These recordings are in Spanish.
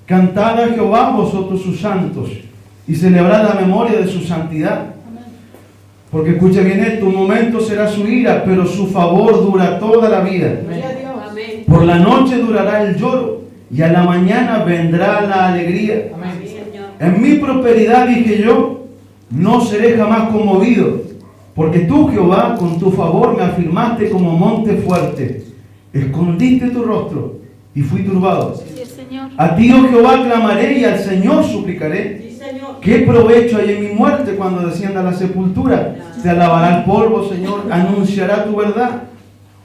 Cantad a Jehová vosotros sus santos y celebrad la memoria de su santidad. Porque escucha bien esto, un momento será su ira, pero su favor dura toda la vida. Amén. Por la noche durará el lloro y a la mañana vendrá la alegría. Amén. En mi prosperidad dije yo, no seré jamás conmovido, porque tú, Jehová, con tu favor me afirmaste como monte fuerte. Escondiste tu rostro y fui turbado. Sí, Señor. A ti, oh Jehová, clamaré y al Señor suplicaré. Sí, Señor. ¿Qué provecho hay en mi muerte cuando descienda a la sepultura? Te alabará el polvo, Señor, anunciará tu verdad.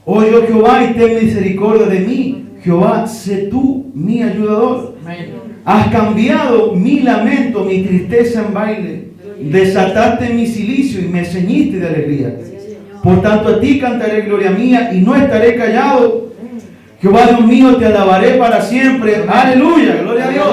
Oye, oh Jehová, y ten misericordia de mí. Jehová, sé tú mi ayudador. Has cambiado mi lamento, mi tristeza en baile. Desataste mi cilicio y me ceñiste de alegría. Por tanto, a ti cantaré gloria mía y no estaré callado. Jehová Dios mío, te alabaré para siempre. Aleluya, gloria a Dios.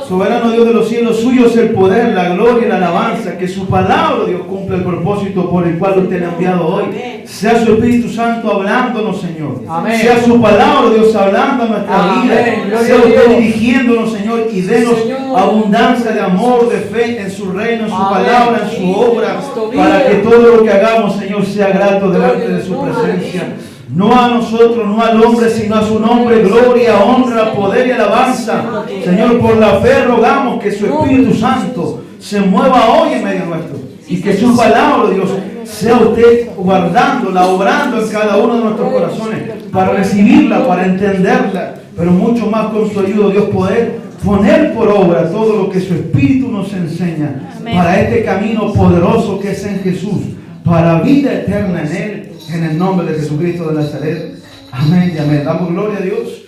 Soberano Dios de los cielos, suyo es el poder, la gloria y la alabanza. Que su palabra, Dios, cumpla el propósito por el cual usted le ha enviado hoy. Sea su Espíritu Santo hablándonos, Señor. Amén. Sea su palabra, Dios, hablando a nuestra Amén. vida. Gloria Sea a usted Dios. dirigiéndonos, Señor, y denos Señor. abundancia de amor, de fe en su reino, en su Amén. palabra, en su obra. Cristo Para vive. que todo lo que hagamos, Señor, sea grato delante Gloria de al su nombre. presencia. No a nosotros, no al hombre, sino a su nombre, gloria, honra, poder y alabanza. Señor, por la fe rogamos que su Espíritu Santo se mueva hoy en medio nuestro. Y que su palabra, Dios, sea usted guardándola, obrando en cada uno de nuestros corazones, para recibirla, para entenderla, pero mucho más con su ayuda, Dios, poder poner por obra todo lo que su Espíritu nos enseña. Amén. Para este camino poderoso que es en Jesús, para vida eterna en Él. En el nombre de Jesucristo de Nazaret. Amén y amén. Damos gloria a Dios.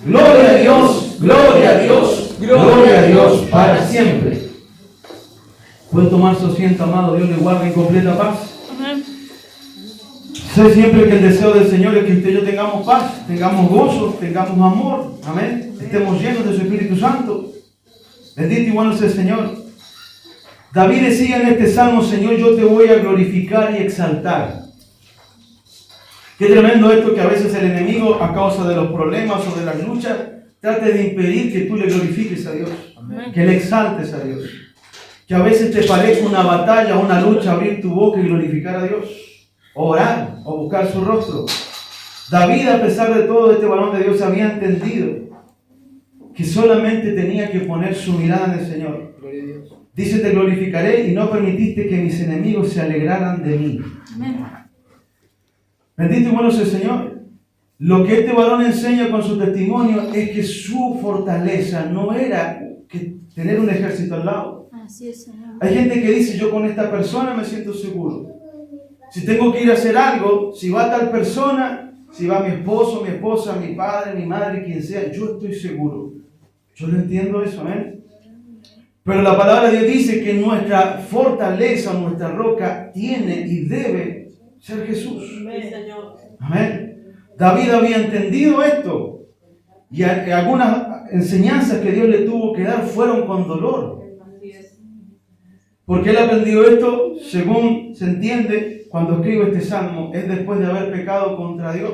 Gloria a Dios. Gloria a Dios. Gloria a Dios para siempre. Puede tomar su asiento, amado. Dios le guarde en completa paz. Amén. Sé siempre que el deseo del Señor es que usted y yo tengamos paz, tengamos gozo, tengamos amor. Amén. Estemos llenos de su Espíritu Santo. Bendito y bueno es el Señor. David decía en este salmo: Señor, yo te voy a glorificar y exaltar. Qué tremendo esto, que a veces el enemigo, a causa de los problemas o de las luchas, trate de impedir que tú le glorifiques a Dios. Amén. Que le exaltes a Dios. Que a veces te parezca una batalla, una lucha, abrir tu boca y glorificar a Dios. O orar, o buscar su rostro. David, a pesar de todo, este varón de Dios había entendido que solamente tenía que poner su mirada en el Señor. Gloria a Dios. Dice: te glorificaré y no permitiste que mis enemigos se alegraran de mí. Amén. Bendito y bueno es el Señor. Lo que este varón enseña con su testimonio es que su fortaleza no era que tener un ejército al lado. Así es, Señor. Hay gente que dice: yo con esta persona me siento seguro. Si tengo que ir a hacer algo, si va tal persona, si va mi esposo, mi esposa, mi padre, mi madre, quien sea, yo estoy seguro. Yo no entiendo eso, amén. Pero la palabra de Dios dice que nuestra fortaleza, nuestra roca, tiene y debe ser Jesús. Amén. David había entendido esto. Y algunas enseñanzas que Dios le tuvo que dar fueron con dolor. Porque él aprendió esto, según se entiende, cuando escribe este salmo, es después de haber pecado contra Dios,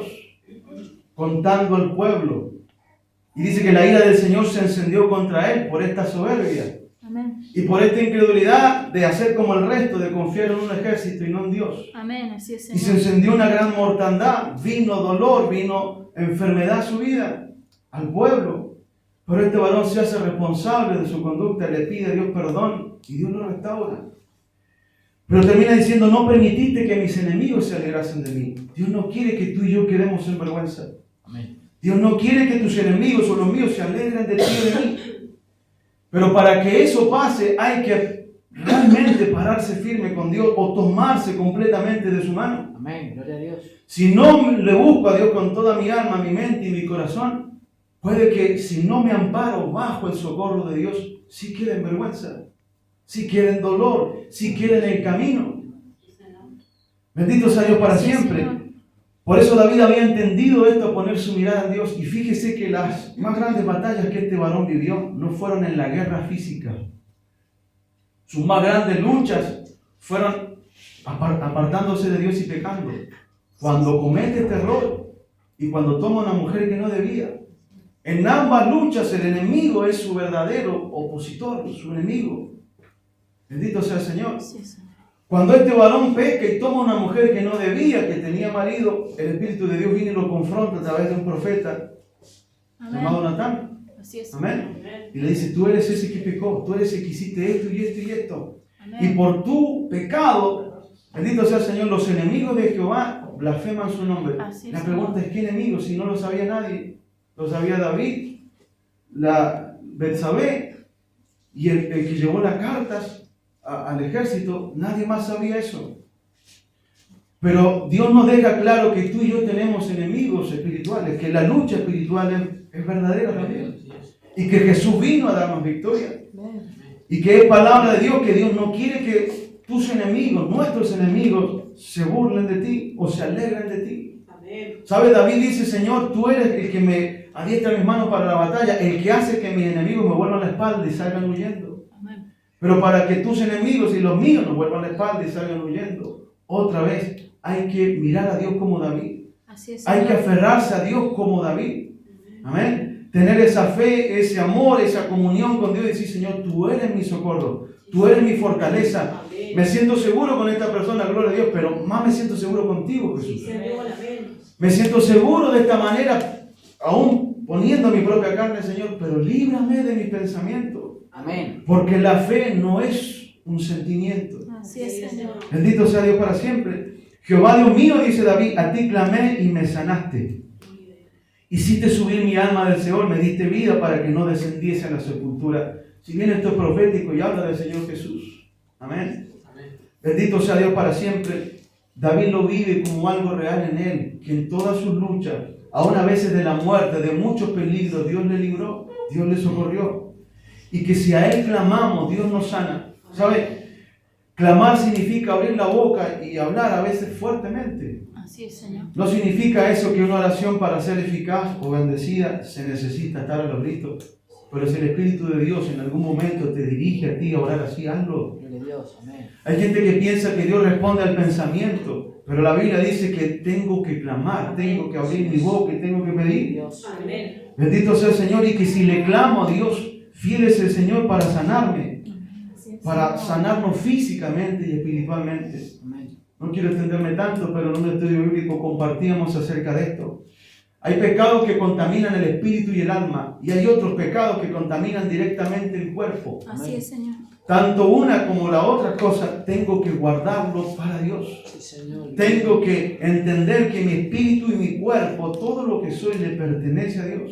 contando al pueblo. Y dice que la ira del Señor se encendió contra él por esta soberbia. Amén. Y por esta incredulidad de hacer como el resto, de confiar en un ejército y no en Dios. Amén. Así es, Y se Señor. encendió una gran mortandad, vino dolor, vino enfermedad a su vida, al pueblo. Pero este varón se hace responsable de su conducta, le pide a Dios perdón y Dios lo restaura. Pero termina diciendo: no permitiste que mis enemigos se alegrasen de mí. Dios no quiere que tú y yo quedemos en vergüenza. Amén. Dios no quiere que tus enemigos o los míos se alegren de ti y de mí. Pero para que eso pase, hay que realmente pararse firme con Dios o tomarse completamente de su mano. Amén. Gloria a Dios. Si no le busco a Dios con toda mi alma, mi mente y mi corazón, puede que si no me amparo bajo el socorro de Dios, sí quede en vergüenza, sí quede en dolor, sí quede en el camino. Bendito sea Dios para Sí, siempre. Señor. Por eso David había entendido esto, poner su mirada en Dios. Y fíjese que las más grandes batallas que este varón vivió no fueron en la guerra física. Sus más grandes luchas fueron apartándose de Dios y pecando. Cuando comete este error y cuando toma una mujer que no debía, En ambas luchas el enemigo es su verdadero opositor, su enemigo. Bendito sea el Señor. Sí, Señor. Cuando este varón peca y toma una mujer que no debía, que tenía marido, el Espíritu de Dios viene y lo confronta a través de un profeta llamado Amén. Natán. Así es. Amén. Y le dice, tú eres ese que pecó, tú eres el que hiciste esto y esto y esto. Amén. Y por tu pecado, bendito sea el Señor, los enemigos de Jehová blasfeman su nombre. Así es, La pregunta es, ¿qué enemigos? Si no lo sabía nadie. Lo sabía David, la Betsabé y el que llevó las cartas al ejército, nadie más sabía eso. Pero Dios nos deja claro que tú y yo tenemos enemigos espirituales, que la lucha espiritual es verdadera también. Y que Jesús vino a darnos victoria. Y que es palabra de Dios, que Dios no quiere que tus enemigos, nuestros enemigos, se burlen de ti o se alegren de ti. ¿Sabes? David dice, Señor, tú eres el que me adiestra mis manos para la batalla, el que hace que mis enemigos me vuelvan la espalda y salgan huyendo. Amén. Pero para que tus enemigos y los míos nos vuelvan la espalda y salgan huyendo, otra vez hay que mirar a Dios como David. Así es. Hay que Señor. aferrarse a Dios como David. Amén. Tener esa fe, ese amor, esa comunión con Dios y decir, Señor, tú eres mi socorro, tú eres mi fortaleza. Me siento seguro con esta persona, gloria a Dios, pero más me siento seguro contigo, Jesús. Me siento seguro de esta manera, aún poniendo mi propia carne, Señor, pero líbrame de mi pensamiento. Amén. Porque la fe no es un sentimiento. Así es, Señor. Bendito sea Dios para siempre. Jehová Dios mío, dice David, a ti clamé y me sanaste. Hiciste subir mi alma del Seol, me diste vida para que no descendiese a la sepultura. Si bien esto es profético y habla del Señor Jesús. Amén. Bendito sea Dios para siempre. David lo vive como algo real en él, que en todas sus luchas, aún a veces de la muerte, de muchos peligros, Dios le libró, Dios le socorrió. Y que si a él clamamos, Dios nos sana. ¿Sabe? Clamar significa abrir la boca y hablar a veces fuertemente. Así es, Señor. No significa eso que una oración para ser eficaz o bendecida se necesita estar a los gritos. Pero si el Espíritu de Dios en algún momento te dirige a ti a orar así, hazlo. Gloria a Dios. Amén. Hay gente que piensa que Dios responde al pensamiento, pero la Biblia dice que tengo que clamar, tengo que abrir mi boca y tengo que pedir. Dios. Amén. Bendito sea el Señor, y que si le clamo a Dios, fiel es el Señor para sanarme, Así es, para Señor. sanarnos físicamente y espiritualmente. Amén. No quiero extenderme tanto, pero en un estudio bíblico compartíamos acerca de esto. Hay pecados que contaminan el espíritu y el alma, y hay otros pecados que contaminan directamente el cuerpo. Así es, Señor. Tanto una como la otra cosa tengo que guardarlo para Dios. Sí, Señor. Tengo que entender que mi espíritu y mi cuerpo, todo lo que soy, le pertenece a Dios.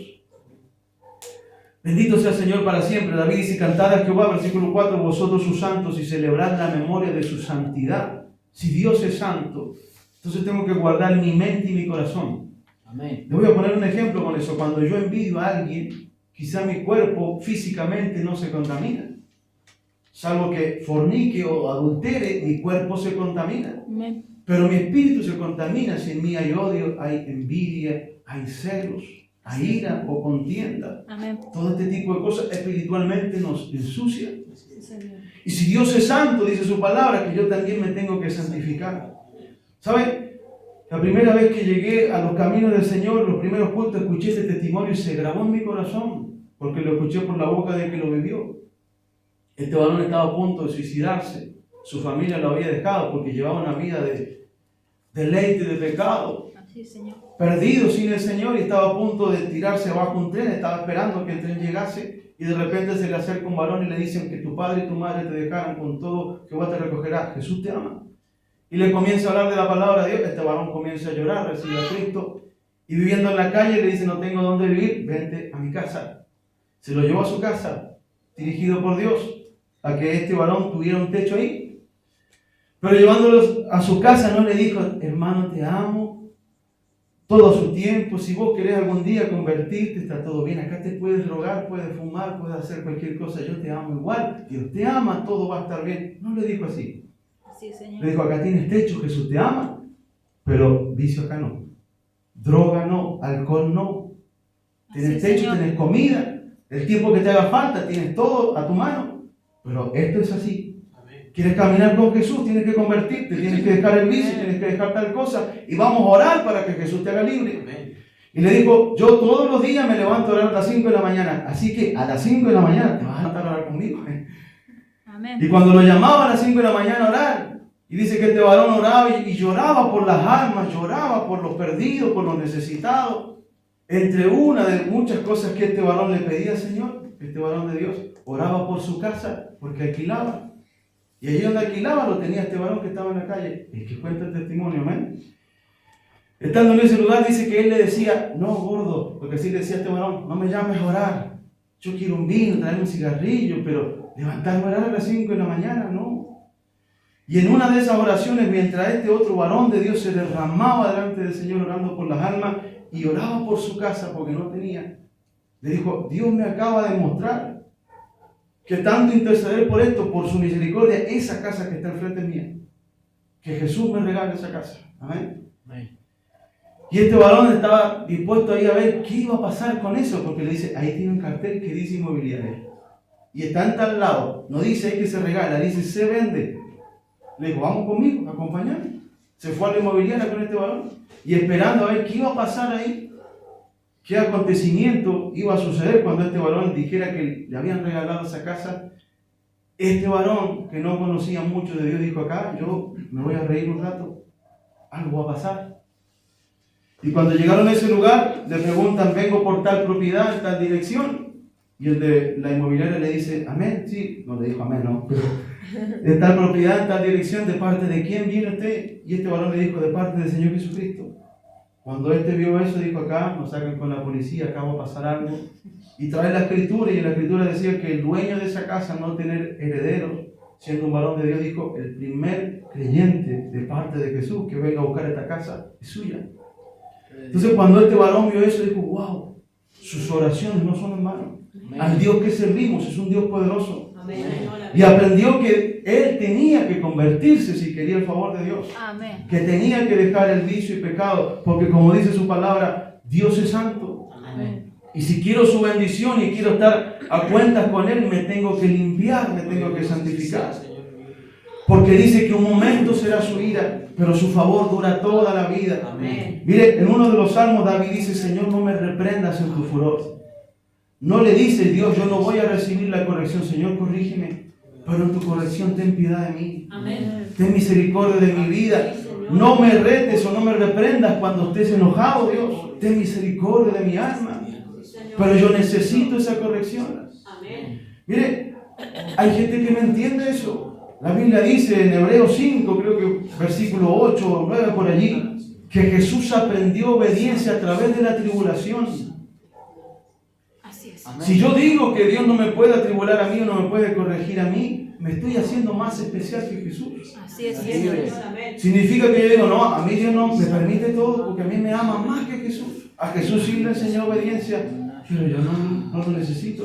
Bendito sea el Señor para siempre. David dice, cantad a Jehová, versículo 4, vosotros sus santos, y celebrad la memoria de su santidad. Si Dios es santo, entonces tengo que guardar mi mente y mi corazón. Amén. Le voy a poner un ejemplo con eso. Cuando yo envidio a alguien, quizá mi cuerpo físicamente no se contamina. Salvo que fornique o adultere, mi cuerpo se contamina. Amén. Pero mi espíritu se contamina si en mí hay odio, hay envidia, hay celos, hay ira o contienda. Amén. Todo este tipo de cosas espiritualmente nos ensucia. Sí, Señor. Y si Dios es santo, dice su palabra, que yo también me tengo que santificar. ¿Saben? La primera vez que llegué a los caminos del Señor, los primeros cultos, escuché este testimonio y se grabó en mi corazón, porque lo escuché por la boca de que lo vivió. Este varón estaba a punto de suicidarse. Su familia lo había dejado porque llevaba una vida de deleite, de pecado. Así es, Señor. Perdido sin el Señor, y estaba a punto de tirarse abajo un tren. Estaba esperando que el tren llegase y de repente se le acerca un varón y le dicen que tu padre y tu madre te dejaron, con todo Jehová te recogerá. Jesús te ama. Y le comienza a hablar de la palabra de Dios. Este varón comienza a llorar, recibe a Cristo. Y viviendo en la calle le dice, no tengo dónde vivir, vente a mi casa. Se lo llevó a su casa, dirigido por Dios, a que este varón tuviera un techo ahí. Pero llevándolos a su casa no le dijo, hermano, te amo, todo su tiempo, si vos querés algún día convertirte, está todo bien, acá te puedes drogar, puedes fumar, puedes hacer cualquier cosa, yo te amo igual, Dios te ama, todo va a estar bien. No le dijo así. Así es, Señor. Le dijo, acá tienes techo, Jesús te ama, pero vicio acá no, droga no, alcohol no. Tienes Así es, techo, Señor. tienes comida, el tiempo que te haga falta, tienes todo a tu mano. Pero esto es así. Quieres caminar con Jesús, tienes que convertirte, tienes que dejar el vicio, tienes que dejar tal cosa. Y vamos a orar para que Jesús te haga libre. Y le dijo, yo todos los días me levanto a orar a las 5 de la mañana. Así que a las 5 de la mañana te vas a levantar a orar conmigo. Amén. Y cuando lo llamaba a las 5 de la mañana a orar, y dice que este varón oraba y lloraba por las almas, lloraba por los perdidos, por los necesitados. Entre una de muchas cosas que este varón le pedía al Señor, este varón de Dios, oraba por su casa porque alquilaba. Y allí donde alquilaba lo tenía este varón que estaba en la calle. Es que cuenta el testimonio, amén. Estando en ese lugar dice que él le decía, no gordo, porque así le decía a este varón, no me llames a orar. Yo quiero un vino, traerme un cigarrillo, pero levantarme a orar a las 5 de la mañana, no. Y en una de esas oraciones, mientras este otro varón de Dios se derramaba delante del Señor orando por las almas y oraba por su casa porque no tenía, le dijo, Dios me acaba de mostrar que tanto interceder por esto, por su misericordia, esa casa que está enfrente mía, que Jesús me regale esa casa. Amén. Amén. Y este varón estaba dispuesto ahí a ver qué iba a pasar con eso, porque le dice, ahí tiene un cartel que dice inmobiliaria. Y está en tal lado, no dice ahí que se regala, dice se vende. Le dijo, vamos conmigo, acompáñame. Se fue a la inmobiliaria con este varón y esperando a ver qué iba a pasar ahí, qué acontecimiento iba a suceder cuando este varón dijera que le habían regalado esa casa. Este varón, que no conocía mucho de Dios, dijo, acá yo me voy a reír un rato, algo va a pasar. Y cuando llegaron a ese lugar, le preguntan, vengo por tal propiedad, en tal dirección. Y el de la inmobiliaria le dice, amén, sí. No le dijo amén, no, pero de tal propiedad, en tal dirección, ¿de parte de quién viene usted? Y este varón le dijo, de parte del Señor Jesucristo. Cuando este vio eso, dijo, acá nos sacan con la policía, acá va a pasar algo. Y trae la escritura, y en la escritura decía que el dueño de esa casa, no tener herederos, siendo un varón de Dios, dijo, el primer creyente de parte de Jesús que venga a buscar esta casa es suya. Entonces cuando este varón vio eso, dijo, wow, sus oraciones no son en vano. Al Dios que servimos es un Dios poderoso. Amén. Y aprendió que él tenía que convertirse si quería el favor de Dios. Amén. Que tenía que dejar el vicio y pecado, porque como dice su palabra, Dios es santo. Amén. Y si quiero su bendición y quiero estar a cuentas con Él, me tengo que limpiar, me tengo que santificar. Porque dice que un momento será su ira, pero su favor dura toda la vida. Amén. Mire, en uno de los salmos David dice, Señor, no me reprendas en tu furor. No le dice Dios, yo no voy a recibir la corrección, Señor, corrígeme, pero en tu corrección ten piedad de mí. Amén. Ten misericordia de mi vida. No me retes o no me reprendas cuando estés enojado, Dios. Ten misericordia de mi alma. Pero yo necesito esa corrección. Amén. Mire, hay gente que no entiende eso. La Biblia dice en Hebreos 5, creo que versículo 8 o 9 por allí, que Jesús aprendió obediencia a través de la tribulación. Así es. Si yo digo que Dios no me puede atribular a mí o no me puede corregir a mí, me estoy haciendo más especial que Jesús. Así es. Significa que yo digo, no, a mí Dios no me permite todo porque a mí me ama más que Jesús. A Jesús sí le enseñó obediencia, pero yo no lo necesito.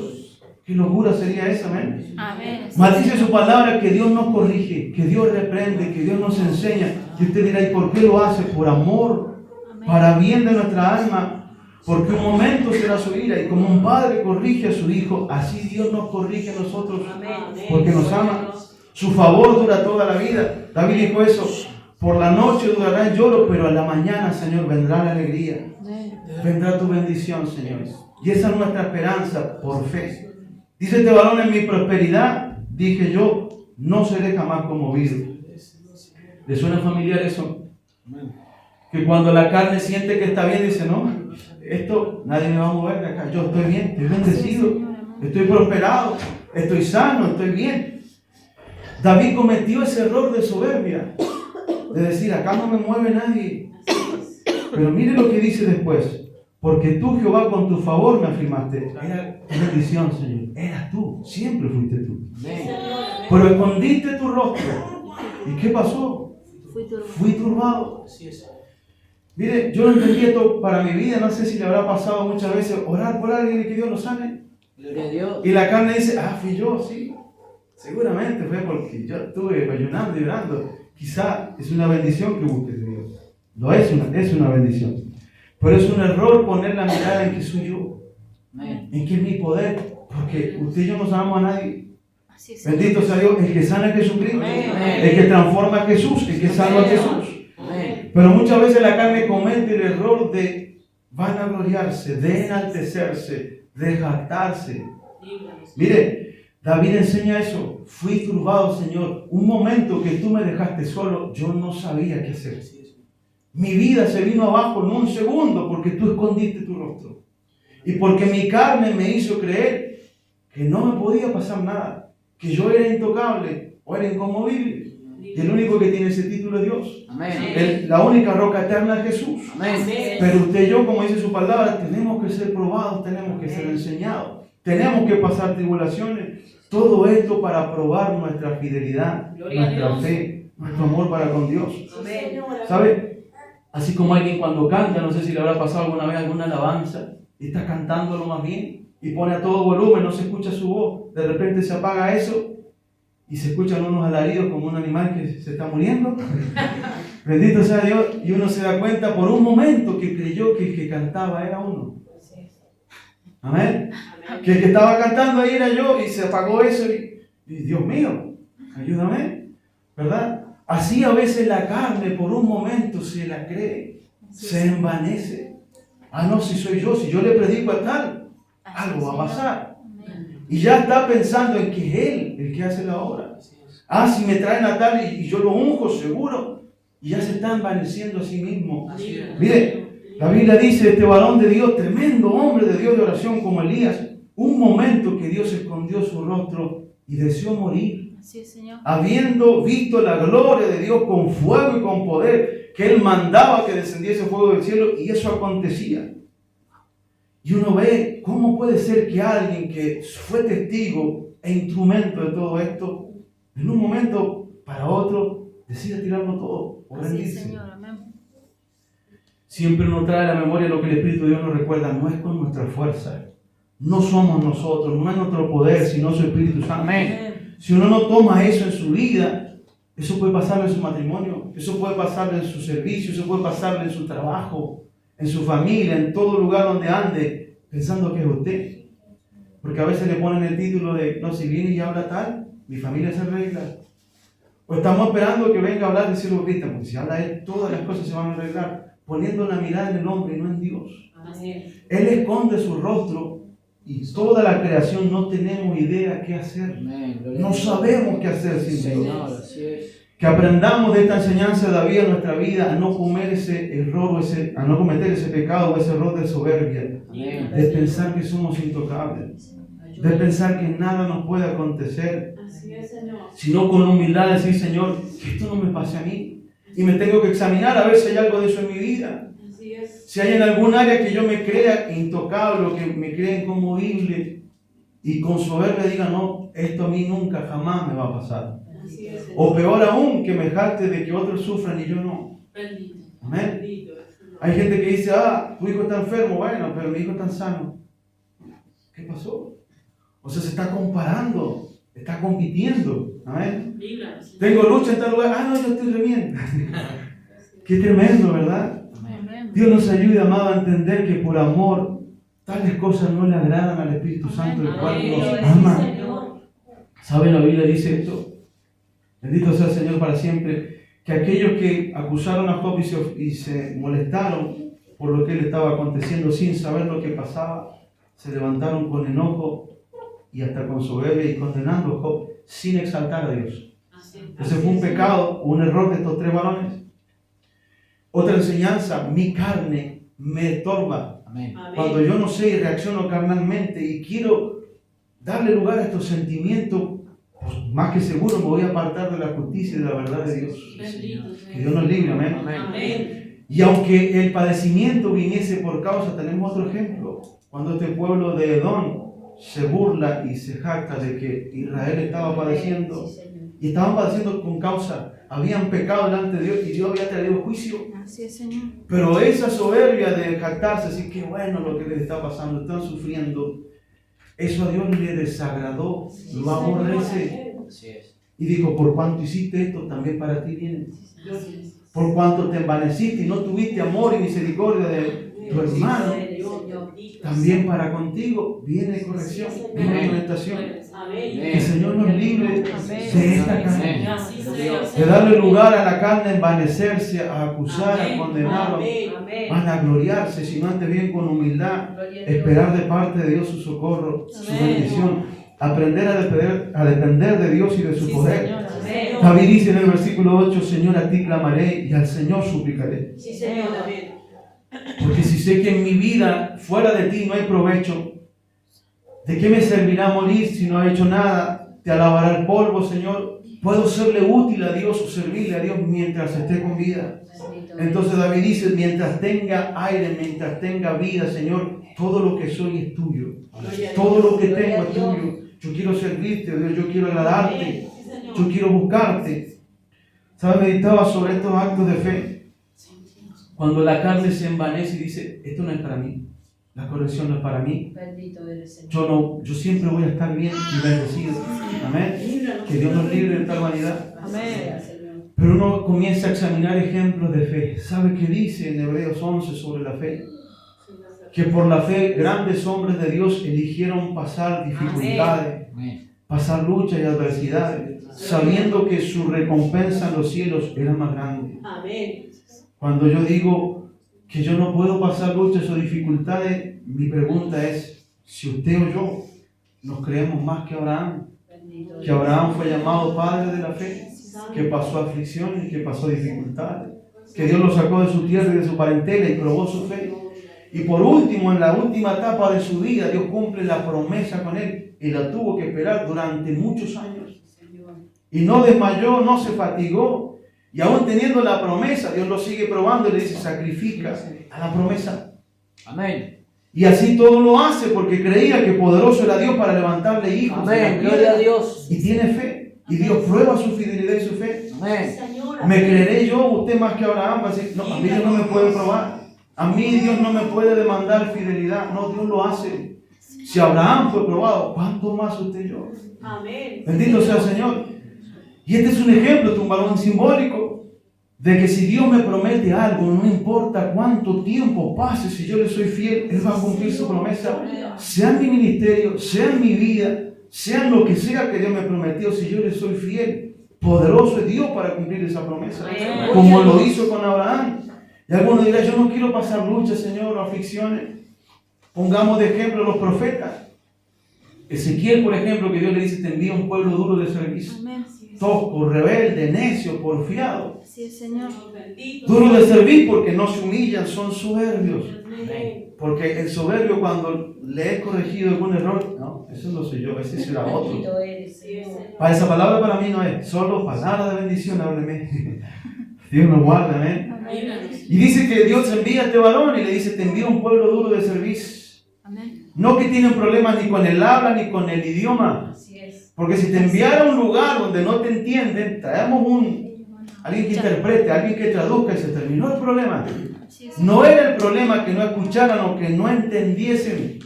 ¿Qué locura sería esa, amén? Amén. Maldice su palabra que Dios nos corrige, que Dios reprende, que Dios nos enseña. Y usted dirá, ¿y por qué lo hace? Por amor, amén, para bien de nuestra alma. Porque un momento será su ira. Y como un padre corrige a su hijo, así Dios nos corrige a nosotros. Amén. Porque nos ama. Su favor dura toda la vida. David dijo eso. Por la noche durará el lloro, pero a la mañana, Señor, vendrá la alegría. Vendrá tu bendición, Señor. Y esa es nuestra esperanza por fe. Dice este varón, en mi prosperidad, dije yo, no seré jamás conmovido. ¿Le suena familiar eso? Que cuando la carne siente que está bien, dice, no, esto nadie me va a mover de acá. Yo estoy bien, estoy bendecido, estoy prosperado, estoy sano, estoy bien. David cometió ese error de soberbia, de decir, acá no me mueve nadie. Pero mire lo que dice después. Porque tú, Jehová, con tu favor me afirmaste. Era tu bendición, Señor. Eras tú. Siempre fuiste tú. Amén. Pero escondiste tu rostro. ¿Y qué pasó? Fui turbado. Mire, yo no entendí esto para mi vida. No sé si le habrá pasado muchas veces orar por alguien y que Dios lo sane. Y la carne dice, fui yo, sí. Seguramente fue porque yo estuve ayunando y orando. Quizá es una bendición que busques de Dios. No es una bendición. Pero es un error poner la mirada en que soy yo, en que es mi poder, porque usted y yo no sanamos a nadie. Bendito sea Dios, el que sana a Jesucristo, el que transforma a Jesús, el que salva a Jesús. Pero muchas veces la carne comete el error de vanagloriarse, de enaltecerse, de jactarse. Mire, David enseña eso. Fui turbado, Señor. Un momento que tú me dejaste solo, yo no sabía qué hacer. Mi vida se vino abajo en un segundo porque tú escondiste tu rostro. Y porque mi carne me hizo creer que no me podía pasar nada, que yo era intocable o era inconmovible. Y el único que tiene ese título es Dios. Amén. La única roca eterna es Jesús. Amén. Pero usted y yo, como dice su palabra, tenemos que ser probados, tenemos que ser enseñados, tenemos que pasar tribulaciones. Todo esto para probar nuestra fidelidad, nuestra fe, nuestro amor para con Dios. ¿Sabe? Así como alguien cuando canta, no sé si le habrá pasado alguna vez alguna alabanza, y está cantándolo más bien, y pone a todo volumen, no se escucha su voz, de repente se apaga eso, y se escuchan unos alaridos como un animal que se está muriendo. Bendito sea Dios, y uno se da cuenta por un momento que creyó que el que cantaba era uno. Amén. Que el que estaba cantando ahí era yo, y se apagó eso, y Dios mío, ayúdame, ¿verdad? Así a veces la carne por un momento se la cree, se envanece. Ah, no, si soy yo, si yo le predico a tal, algo va a pasar. Y ya está pensando en que es Él el que hace la obra. Ah, si me traen a tal y yo lo unjo, seguro. Y ya se está envaneciendo a sí mismo. Mire, la Biblia dice, este varón de Dios, tremendo hombre de Dios de oración como Elías, un momento que Dios escondió su rostro y deseó morir. Así es, Señor. Habiendo visto la gloria de Dios con fuego y con poder, que Él mandaba que descendiese fuego del cielo, y eso acontecía. Y uno ve cómo puede ser que alguien que fue testigo e instrumento de todo esto, en un momento para otro, decida tirarlo todo o Así es, rendirse. Señor. Amén. Siempre nos trae a la memoria lo que el Espíritu de Dios nos recuerda, no es con nuestra fuerza, no somos nosotros, no es nuestro poder, sino su Espíritu Santo. Amén. Si uno no toma eso en su vida, eso puede pasarle en su matrimonio, eso puede pasarle en su servicio, eso puede pasarle en su trabajo, en su familia, en todo lugar donde ande, pensando que es usted. Porque a veces le ponen el título de, no, si viene y habla tal, mi familia se arregla. O estamos esperando que venga a hablar de siervo Cristo, porque si habla Él, todas las cosas se van a arreglar, poniendo la mirada en el hombre y no en Dios. Él esconde su rostro y toda la creación no tenemos idea qué hacer. No sabemos qué hacer sin Dios. Que aprendamos de esta enseñanza de David en nuestra vida a no comer ese error, a no cometer ese pecado o ese error de soberbia, de pensar que somos intocables, de pensar que nada nos puede acontecer, sino con humildad decir, Señor, que esto no me pase a mí, y me tengo que examinar a ver si hay algo de eso en mi vida. Si hay en algún área que yo me crea intocable o que me crea inconmovible y con soberbia diga, no, esto a mí nunca, jamás me va a pasar. O peor aún, que me jacte de que otros sufran y yo no. Amén. Hay gente que dice, ah, tu hijo está enfermo, bueno, pero mi hijo está sano. ¿Qué pasó? O sea, se está comparando, está compitiendo. Amén. Tengo lucha en tal lugar, ah, no, yo estoy re bien. Qué tremendo, ¿verdad? Amén. Dios nos ayude, amado, a entender que por amor tales cosas no le agradan al Espíritu Santo, el cual nos ama. ¿Saben? La Biblia dice esto. Bendito sea el Señor para siempre. Que aquellos que acusaron a Job y se molestaron por lo que le estaba aconteciendo sin saber lo que pasaba, se levantaron con enojo y hasta con soberbia y condenando a Job sin exaltar a Dios. Ese fue un pecado, un error de estos tres varones. Otra enseñanza, mi carne me estorba. Amén. Cuando yo no sé y reacciono carnalmente y quiero darle lugar a estos sentimientos, pues más que seguro me voy a apartar de la justicia y de la verdad de Dios. Que Dios nos libre, amén. Amén. Y aunque el padecimiento viniese por causa, tenemos otro ejemplo. Cuando este pueblo de Edom se burla y se jacta de que Israel estaba padeciendo, y estaban padeciendo con causa, habían pecado delante de Dios y Dios había traído juicio. Así es, Señor. Pero esa soberbia de jactarse, así que bueno lo que les está pasando, están sufriendo, eso a Dios le desagradó, lo aborrece. Y dijo, por cuanto hiciste esto, también para ti viene. Por cuanto te envaneciste y no tuviste amor y misericordia de tu hermano, también para contigo viene corrección, viene amonestación. Que el Señor nos libre de esta carne, de darle lugar a la carne, envanecerse, a acusar, a condenar, a vanagloriarse, sino antes bien con humildad, esperar de parte de Dios su socorro, su bendición, aprender a depender de Dios y de su poder. David dice en el versículo 8, Señor, a ti clamaré y al Señor suplicaré. Porque si sé que en mi vida fuera de ti no hay provecho, ¿de qué me servirá morir si no he hecho nada? Te alabará el polvo, Señor. Puedo serle útil a Dios o servirle a Dios mientras esté con vida. Entonces David dice, mientras tenga aire, mientras tenga vida, Señor, todo lo que soy es tuyo. Todo lo que tengo es tuyo. Yo quiero servirte, Dios, yo quiero agradarte, yo quiero buscarte. ¿Sabes? Meditaba sobre estos actos de fe. Cuando la carne se envanece y dice, esto no es para mí, la corrección no es para mí, yo siempre voy a estar bien y bendecido. Amén. Que Dios nos libre de tal vanidad. Amén. Pero uno comienza a examinar ejemplos de fe. ¿Sabe qué dice en Hebreos 11 sobre la fe? Que por la fe grandes hombres de Dios eligieron pasar dificultades, pasar luchas y adversidades, sabiendo que su recompensa en los cielos era más grande. Cuando yo digo que yo no puedo pasar luchas o dificultades, mi pregunta es, si usted o yo nos creemos más que Abraham fue llamado padre de la fe, que pasó aflicciones, que pasó dificultades, que Dios lo sacó de su tierra y de su parentela y probó su fe. Y por último, en la última etapa de su vida, Dios cumple la promesa con él y la tuvo que esperar durante muchos años. Y no desmayó, no se fatigó. Y aún teniendo la promesa, Dios lo sigue probando y le dice, sacrifica a la promesa. Amén. Y así todo lo hace porque creía que poderoso era Dios para levantarle hijos. Amén. Gloria a Dios. Y tiene fe. Y Dios prueba su fidelidad y su fe. Amén. ¿Me creeré yo, usted más que Abraham? Va a decir, no, a mí Dios no me puede probar. A mí Dios no me puede demandar fidelidad. No, Dios lo hace. Si Abraham fue probado, ¿cuánto más usted y yo? Amén. Bendito sea el Señor. Y este es un ejemplo, un balón simbólico, de que si Dios me promete algo, no importa cuánto tiempo pase, si yo le soy fiel, Él va a cumplir su promesa. Sea en mi ministerio, sea en mi vida, sea en lo que sea que Dios me prometió, si yo le soy fiel, poderoso es Dios para cumplir esa promesa. Como lo hizo con Abraham. Y algunos dirán, yo no quiero pasar luchas, Señor, o aflicciones. Pongamos de ejemplo los profetas. Ezequiel, por ejemplo, que Dios le dice, te envía un pueblo duro de servicio. Amén. Tosco, rebelde, necio, porfiado. Sí, Señor. Duro de servir porque no se humillan, son soberbios. Porque el soberbio, cuando le he corregido algún error, no, eso no soy yo, ese será otro. Para esa palabra para mí no es, solo palabra de bendición, hábleme. Dios nos guarda, amén. Y dice que Dios envía a este varón y le dice, te envía un pueblo duro de servicio. Amén. No que tienen problemas ni con el habla ni con el idioma. Porque si te enviara a un lugar donde no te entienden, traemos alguien que interprete, alguien que traduzca y se terminó el problema. No era el problema que no escucharan o que no entendiesen.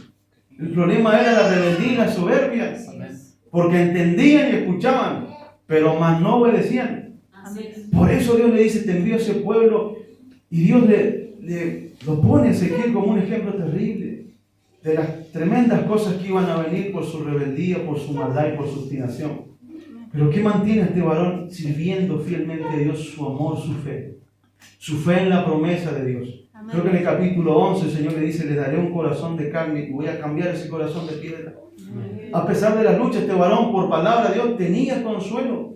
El problema era la rebeldía y la soberbia. Porque entendían y escuchaban, pero más no obedecían. Por eso Dios le dice, te envío a ese pueblo. Y Dios le lo pone a Ezequiel como un ejemplo terrible de las tremendas cosas que iban a venir por su rebeldía, por su maldad y por su obstinación. Pero ¿qué mantiene a este varón sirviendo fielmente a Dios? Su amor, su fe. Su fe en la promesa de Dios. Amén. Creo que en el capítulo 11 el Señor le dice, le daré un corazón de carne y voy a cambiar ese corazón de piedra. Amén. A pesar de las luchas, este varón por palabra de Dios tenía consuelo.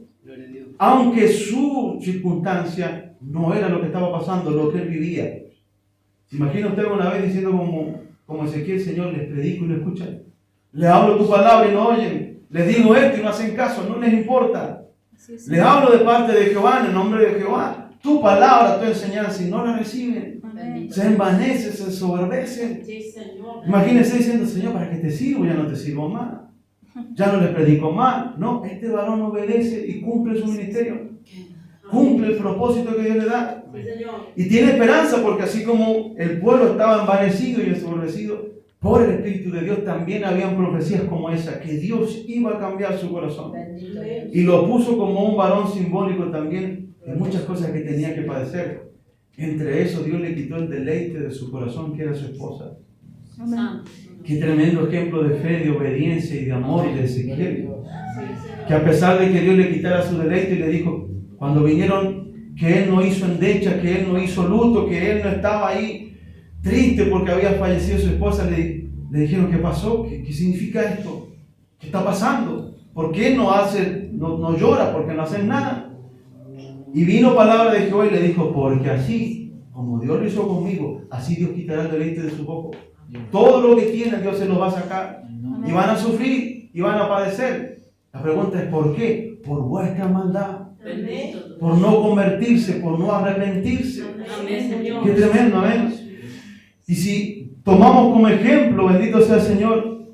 Aunque su circunstancia no era lo que estaba pasando, lo que él vivía. ¿Se imagina usted una vez diciendo como Ezequiel, Señor, les predico y no escuchan? Les hablo tu palabra y no oyen. Les digo esto y no hacen caso, no les importa. Les hablo de parte de Jehová, en el nombre de Jehová. Tu palabra, tu enseñanza, y no la reciben. Amén. Se envanecen, se ensoberbecen. Imagínense diciendo, Señor, ¿para qué te sirvo? Ya no te sirvo más. Ya no le predico más. No, este varón obedece y cumple su ministerio. Cumple el propósito que Dios le da. Y tiene esperanza porque así como el pueblo estaba envanecido y ensoberbecido, por el Espíritu de Dios también habían profecías como esa, que Dios iba a cambiar su corazón. Y lo puso como un varón simbólico también de muchas cosas que tenía que padecer. Entre eso Dios le quitó el deleite de su corazón, que era su esposa. Santo. Qué tremendo ejemplo de fe, de obediencia y de amor de Ezequiel. Que a pesar de que Dios le quitara su deleite y le dijo, cuando vinieron, que él no hizo endecha, que él no hizo luto, que él no estaba ahí triste porque había fallecido su esposa, le dijeron, ¿qué pasó? ¿Qué significa esto? ¿Qué está pasando? ¿Por qué no llora? ¿Por qué no hacen nada? Y vino palabra de Jehová y le dijo, porque así, como Dios lo hizo conmigo, así Dios quitará el deleite de su boca. Todo lo que tienen Dios se lo va a sacar. Y van a sufrir y van a padecer. La pregunta es ¿por qué? Por vuestra maldad. Bendito. Por no convertirse, por no arrepentirse. Amén, Señor. Qué tremendo, amén. Y si tomamos como ejemplo, bendito sea el Señor,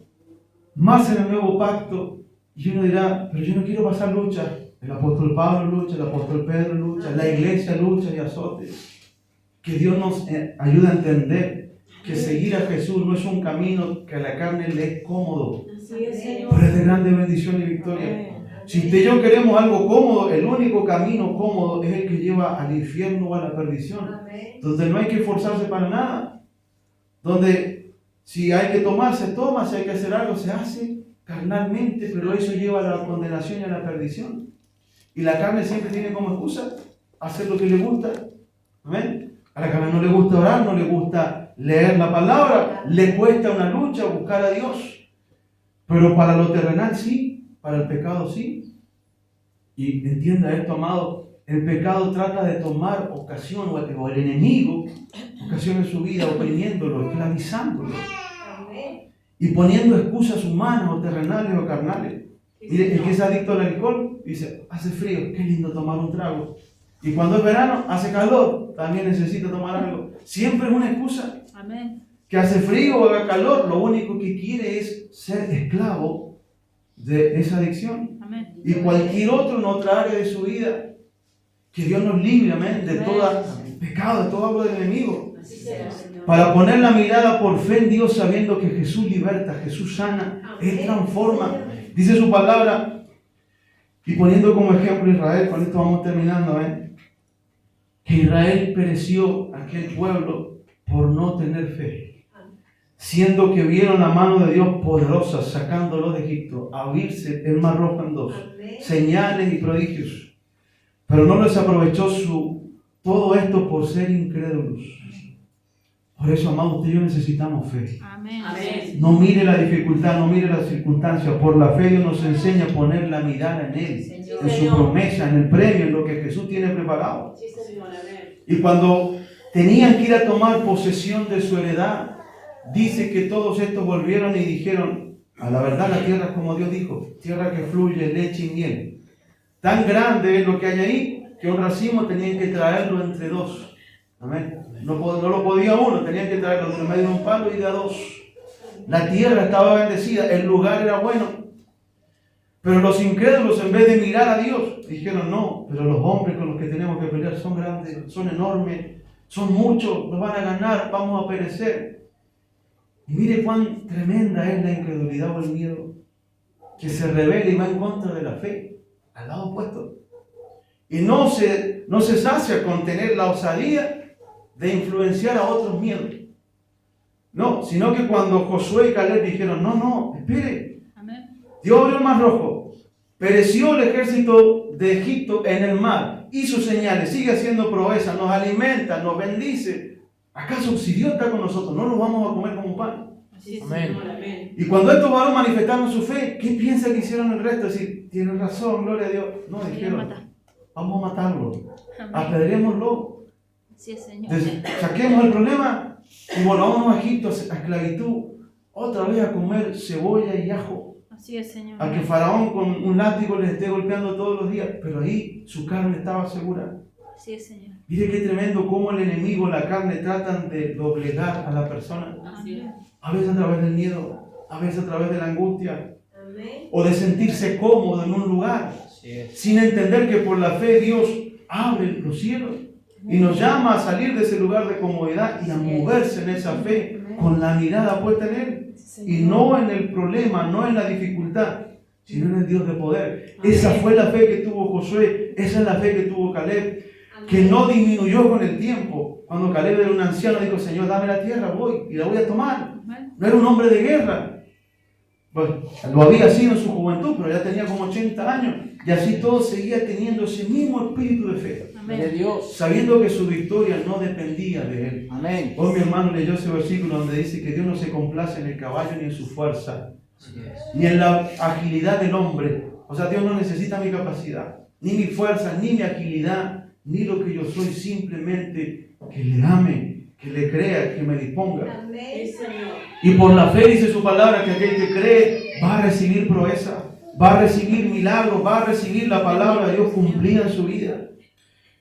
más en el nuevo pacto, y uno dirá, pero yo no quiero pasar lucha. El apóstol Pablo lucha, el apóstol Pedro lucha, la iglesia lucha y azote. Que Dios nos ayude a entender que seguir a Jesús no es un camino que a la carne le es cómodo, Así es, Señor. pero es de grande bendición y victoria. Si usted y yo queremos algo cómodo, el único camino cómodo es el que lleva al infierno o a la perdición, donde no hay que esforzarse para nada, donde si hay que tomar, se toma, si hay que hacer algo, se hace carnalmente, pero eso lleva a la condenación y a la perdición. Y la carne siempre tiene como excusa hacer lo que le gusta. ¿Amén? A la carne no le gusta orar, no le gusta leer la palabra, le cuesta una lucha buscar a Dios. Pero para lo terrenal sí, para el pecado sí. Y entienda esto, amado, el pecado trata de tomar ocasión, o el enemigo, ocasión en su vida, oprimiéndolo, esclavizándolo. Y poniendo excusas humanas o terrenales o carnales. Mire, el que es adicto al alcohol dice, hace frío, qué lindo tomar un trago. Y cuando es verano, hace calor, también necesita tomar algo. Siempre es una excusa. Amén. Que hace frío o haga calor, lo único que quiere es ser esclavo de esa adicción. Amén. Y cualquier otro en otra área de su vida. Que Dios nos libre, amén, de todo pecado, de todo algo del enemigo. Así será, Señor. Para poner la mirada por fe en Dios, sabiendo que Jesús liberta, Jesús sana, Él transforma. Dice su palabra, y poniendo como ejemplo Israel, con esto vamos terminando, que Israel pereció, aquel pueblo, por no tener fe, siendo que vieron la mano de Dios poderosa sacándolo de Egipto, abrirse el mar rojo en dos, señales y prodigios, pero no les aprovechó todo esto por ser incrédulos. Por eso, amados, usted y yo necesitamos fe. Amén. Amén. No mire la dificultad, no mire las circunstancias. Por la fe Dios nos enseña a poner la mirada en Él, en su promesa, en el premio, en lo que Jesús tiene preparado. Sí, Señor. Amén. Y cuando tenían que ir a tomar posesión de su heredad, dice que todos estos volvieron y dijeron, a la verdad la tierra es como Dios dijo, tierra que fluye leche y miel. Tan grande es lo que hay ahí, que un racimo tenían que traerlo entre dos. Amén. No lo podía uno, tenían que traerlo en medio de un palo y de a dos. La tierra estaba bendecida, el lugar era bueno. Pero los incrédulos, en vez de mirar a Dios, dijeron, no, pero los hombres con los que tenemos que pelear son grandes, son enormes, son muchos, nos van a ganar, vamos a perecer. Y mire cuán tremenda es la incredulidad o el miedo, que se revela y va en contra de la fe, al lado opuesto. Y no se sacia con tener la osadía de influenciar a otros miedos. No, sino que cuando Josué y Caleb dijeron, no, espere. Amén. Dios abrió el mar rojo, pereció el ejército de Egipto en el mar, hizo señales, sigue haciendo proezas, nos alimenta, nos bendice. ¿Acaso si Dios está con nosotros, no lo vamos a comer como pan? Así es, Amén. Señor. Amén. Y cuando estos varones manifestaron su fe, ¿qué piensa que hicieron el resto? Decir, tienen razón, gloria a Dios. No, dijeron, vamos a matarlo, apedrémoslo. Así es, Señor. Saquemos el problema y volvamos a Egipto, a esclavitud, otra vez a comer cebolla y ajo, Así es, Señor. a que Faraón con un látigo les esté golpeando todos los días, pero ahí su carne estaba segura. Así es, Señor. Mire qué tremendo cómo el enemigo, la carne, tratan de doblegar a la persona, Así es. a veces a través del miedo, a veces a través de la angustia, o de sentirse cómodo en un lugar, sin entender que por la fe Dios abre los cielos y nos llama a salir de ese lugar de comodidad y a moverse en esa fe con la mirada puesta en Él y no en el problema, no en la dificultad, sino en el Dios de poder. Esa fue la fe que tuvo Josué, esa es la fe que tuvo Caleb. que no disminuyó con el tiempo. Cuando Caleb era un anciano, dijo, Señor, dame la tierra, voy y la voy a tomar. Amén. No era un hombre de guerra. Pues, lo había sido en su juventud, pero ya tenía como 80 años. Y así todo seguía teniendo ese mismo espíritu de fe, De Amén. Dios. sabiendo que su victoria no dependía de él. Amén. Hoy mi hermano leyó ese versículo donde dice que Dios no se complace en el caballo ni en su fuerza, Así es. ni en la agilidad del hombre. O sea, Dios no necesita mi capacidad, ni mi fuerza, ni mi agilidad, ni lo que yo soy, simplemente que le ame, que le crea, que me disponga. Sí, Señor. Y por la fe dice su palabra que aquel que cree va a recibir proeza, va a recibir milagros, va a recibir la palabra de Dios cumplida en su vida.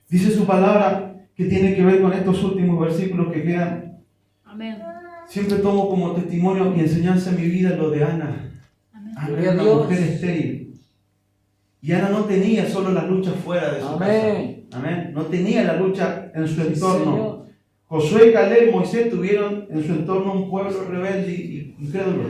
Dice su palabra que tiene que ver con estos últimos versículos que quedan. Amén. Siempre tomo como testimonio y enseñanza en mi vida lo de Ana. Amén. Ana era una mujer estéril. Y Ana no tenía solo la lucha fuera de su Amén. casa. Amén. No tenía la lucha en su Sí, entorno. Señor. Josué, Caleb, Moisés tuvieron en su entorno un pueblo rebelde y incrédulo.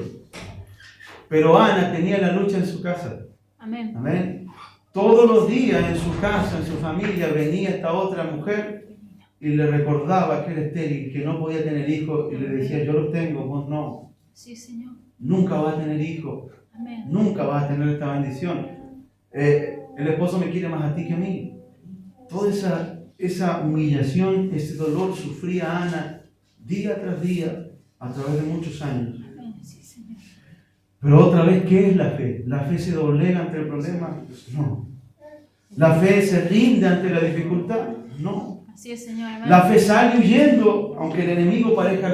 Pero Ana tenía la lucha en su casa. Amén. Amén. Todos los días en su casa, en su familia, venía esta otra mujer y le recordaba que era estéril, que no podía tener hijos, y le decía, yo los tengo, vos no. Sí, Señor. Nunca vas a tener hijos, Amén. nunca vas a tener esta bendición. El esposo me quiere más a ti que a mí. Toda esa humillación, ese dolor sufría Ana día tras día a través de muchos años. Amén. Sí, Señor. Pero otra vez, ¿qué es la fe? ¿La fe se doblega ante el problema? No. ¿La fe se rinde ante la dificultad? No. Así es, Señor. Amén. La fe sale huyendo, aunque el enemigo parezca